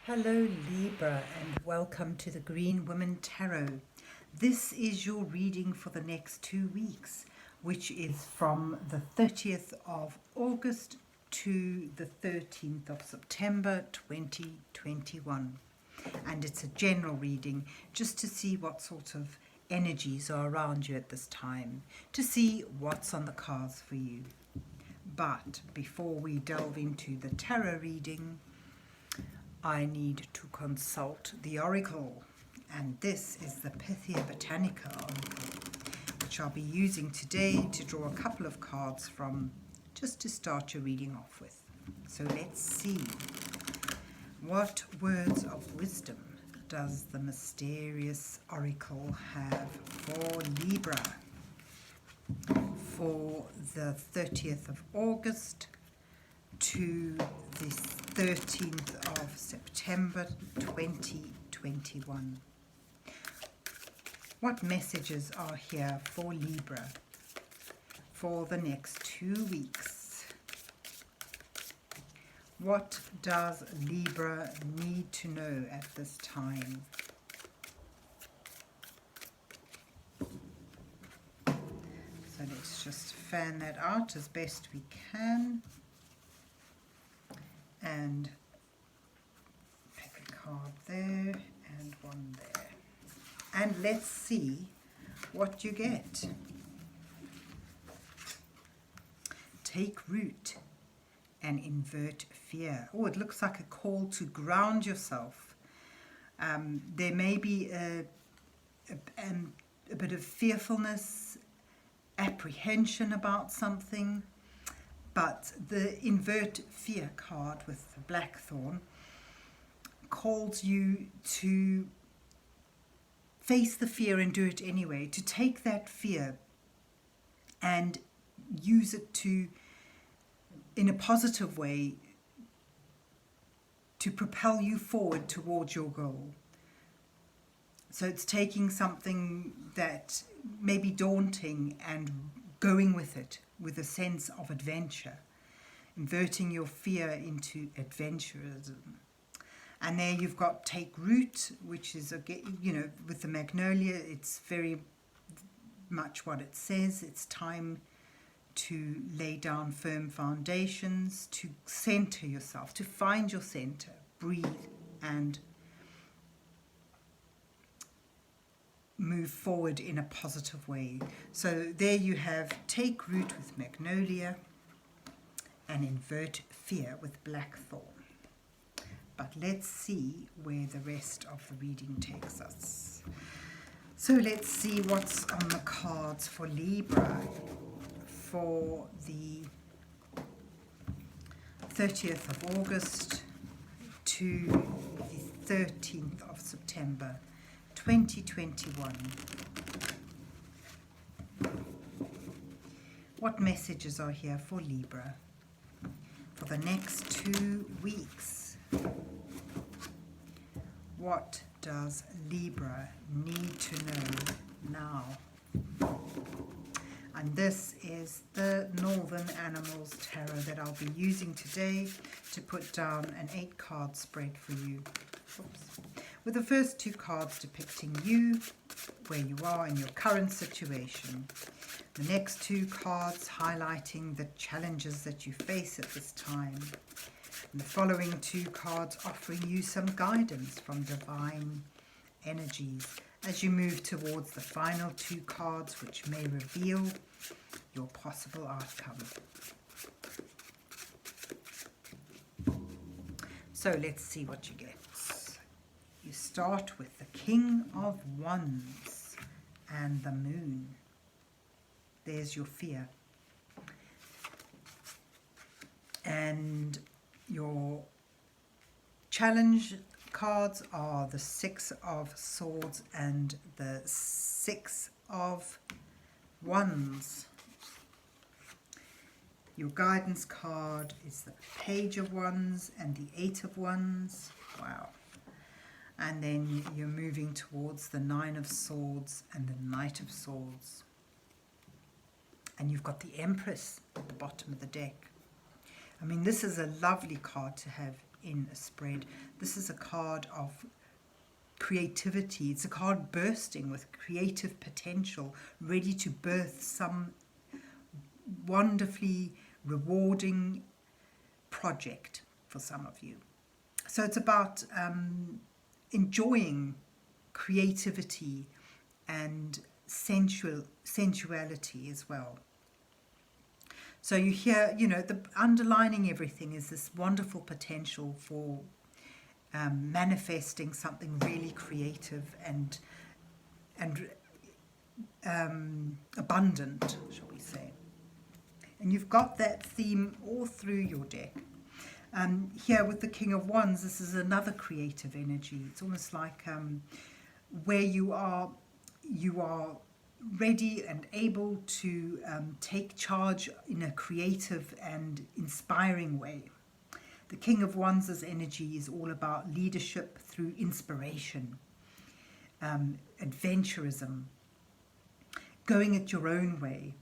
Hello Libra and welcome to the Green Women Tarot. This is your reading for the next 2 weeks, which is from the 30th of August to the 13th of September 2021. And it's a general reading just to see what sort of energies are around you at this time, to see what's on the cards for you. But before we delve into the tarot reading, I need to consult the oracle, and this is the Pythia Botanica oracle, which I'll be using today to draw a couple of cards from, just to start your reading off with. So let's see. What words of wisdom does the mysterious oracle have for Libra for the 30th of August to the 13th of September 2021. What messages are here for Libra for the next 2 weeks? What does Libra need to know at this time? So let's just fan that out as best we can. And pick a card there and one there. And let's see what you get. Take root and invert fear. Oh, it looks like a call to ground yourself. There may be a bit of fearfulness, apprehension about something. But the invert fear card with the blackthorn calls you to face the fear and do it anyway, to take that fear and use it to, in a positive way, to propel you forward towards your goal. So it's taking something that may be daunting and going with it with a sense of adventure, inverting your fear into adventurism. And there you've got take root, which is, with the magnolia, it's very much what it says. It's time to lay down firm foundations, to center yourself, to find your center, breathe, and move forward in a positive way. So there you have take root with magnolia and invert fear with blackthorn. But let's see where the rest of the reading takes us. So let's see what's on the cards for Libra for the 30th of August to the 13th of September 2021. What messages are here for Libra for the next 2 weeks? What does Libra need to know now? And this is the Northern Animals Tarot that I'll be using today to put down an 8-card spread for you. Oops. With the first 2 cards depicting you, where you are in your current situation. The next 2 cards highlighting the challenges that you face at this time. And the following 2 cards offering you some guidance from divine energies as you move towards the final 2 cards, which may reveal your possible outcome. So let's see what you get. You start with the King of Wands and the Moon. There's your fear. And your challenge cards are the 6 of Swords and the 6 of Wands. Your guidance card is the Page of Wands and the 8 of Wands. Wow. And then you're moving towards the 9 of Swords and the Knight of Swords. And you've got the Empress at the bottom of the deck. I mean, this is a lovely card to have in a spread. This is a card of creativity. It's a card bursting with creative potential, ready to birth some wonderfully rewarding project for some of you. So it's about enjoying creativity and sensuality as well. So you hear, the underlining everything is this wonderful potential for manifesting something really creative and abundant, shall we say. And you've got that theme all through your deck. Here with the King of Wands, this is another creative energy. It's almost like where you are ready and able to take charge in a creative and inspiring way. The King of Wands' energy is all about leadership through inspiration, adventurism, going it your own way,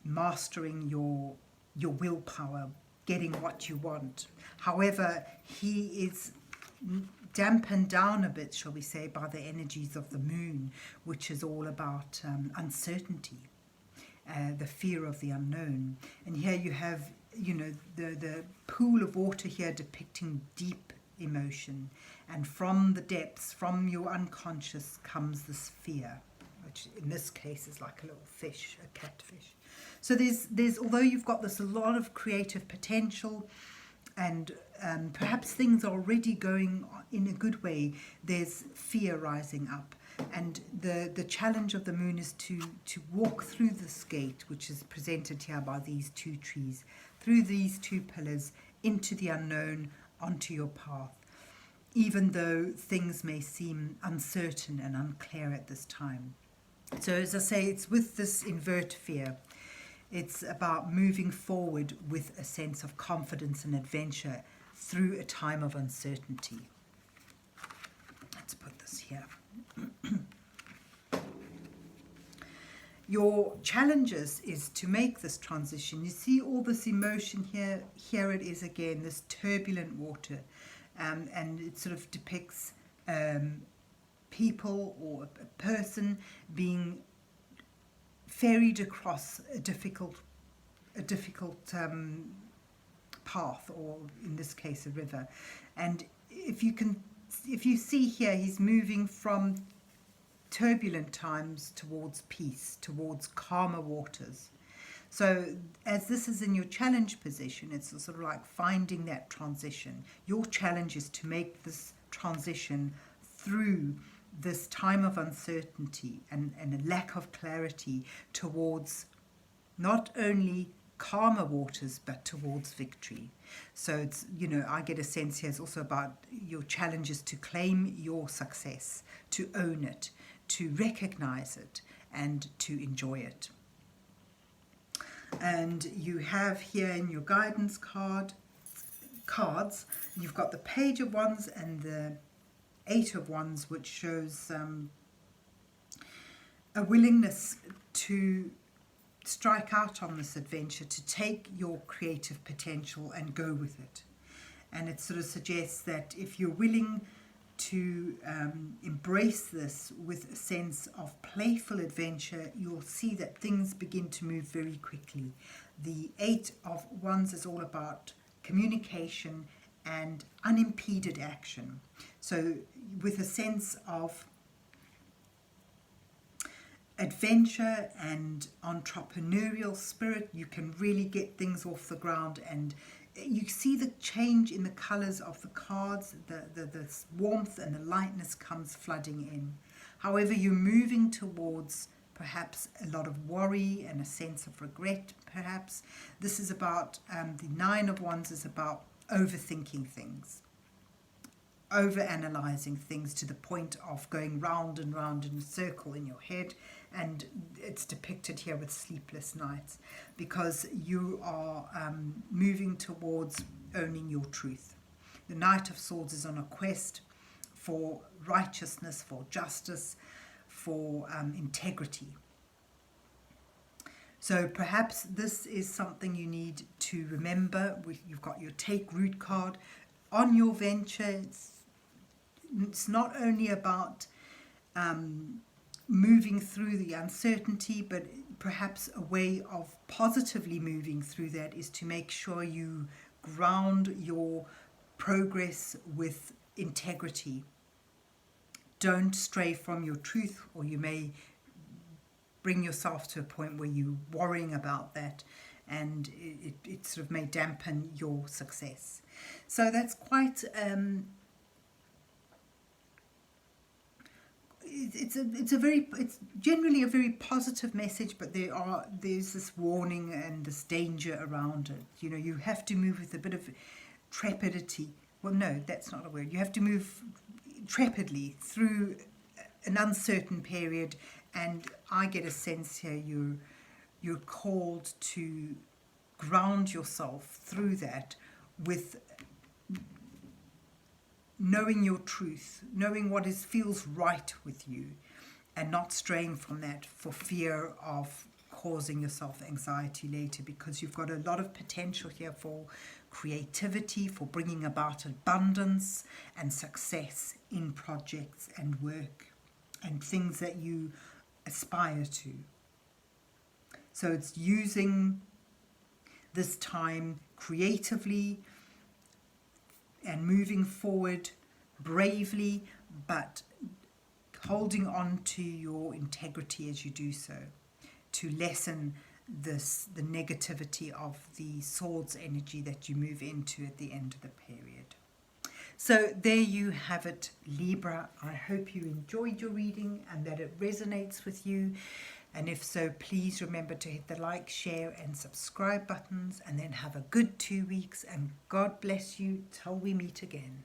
mastering your willpower, getting what you want. However, he is dampened down a bit, shall we say, by the energies of the moon, which is all about uncertainty, the fear of the unknown. And here you have, the pool of water here depicting deep emotion. And from the depths, from your unconscious, comes this fear, which in this case is like a little fish, a catfish. So there's although you've got this a lot of creative potential, and perhaps things are already going in a good way, there's fear rising up. And the challenge of the moon is to walk through this gate, which is presented here by these two trees, through these two pillars, into the unknown, onto your path, even though things may seem uncertain and unclear at this time. So as I say, it's with this invert fear. It's about moving forward with a sense of confidence and adventure through a time of uncertainty. Let's put this here. Your challenges is to make this transition. You see all this emotion here. Here it is again, this turbulent water. And it sort of depicts people or a person being ferried across a difficult path, or in this case a river. And if you see here, he's moving from turbulent times towards peace, towards calmer waters. So as this is in your challenge position, it's sort of like finding that transition. Your challenge is to make this transition through this time of uncertainty and a lack of clarity towards not only calmer waters but towards victory. So it's, I get a sense here it's also about your challenges to claim your success, to own it, to recognize it, and to enjoy it. And you have here in your guidance cards, you've got the Page of Wands and the Eight of Wands, which shows a willingness to strike out on this adventure, to take your creative potential and go with it. And it sort of suggests that if you're willing to embrace this with a sense of playful adventure, you'll see that things begin to move very quickly. The Eight of Wands is all about communication and unimpeded action. So with a sense of adventure and entrepreneurial spirit, you can really get things off the ground. And you see the change in the colours of the cards, the warmth and the lightness comes flooding in. However, you're moving towards perhaps a lot of worry and a sense of regret, perhaps. This is about, the Nine of Wands is about overthinking things, over-analysing things to the point of going round and round in a circle in your head. And it's depicted here with sleepless nights, because you are moving towards owning your truth. The Knight of Swords is on a quest for righteousness, for justice, for integrity. So perhaps this is something you need to remember. You've got your take root card on your venture. It's not only about moving through the uncertainty, but perhaps a way of positively moving through that is to make sure you ground your progress with integrity. Don't stray from your truth, or you may bring yourself to a point where you're worrying about that, and it sort of may dampen your success. So that's quite it's generally a very positive message, but there's this warning and this danger around it. You know, you have to move with a bit of trepidity. Well, no, that's not a word. You have to move trepidly through an uncertain period, and I get a sense here you're called to ground yourself through that with knowing your truth, knowing what feels right with you, and not straying from that for fear of causing yourself anxiety later, because you've got a lot of potential here for creativity, for bringing about abundance and success in projects and work and things that you aspire to. So it's using this time creatively and moving forward bravely, but holding on to your integrity as you do so, to lessen the negativity of the swords energy that you move into at the end of the period. So there you have it, Libra. I hope you enjoyed your reading and that it resonates with you. And if so, please remember to hit the like, share and subscribe buttons, and then have a good 2 weeks, and God bless you till we meet again.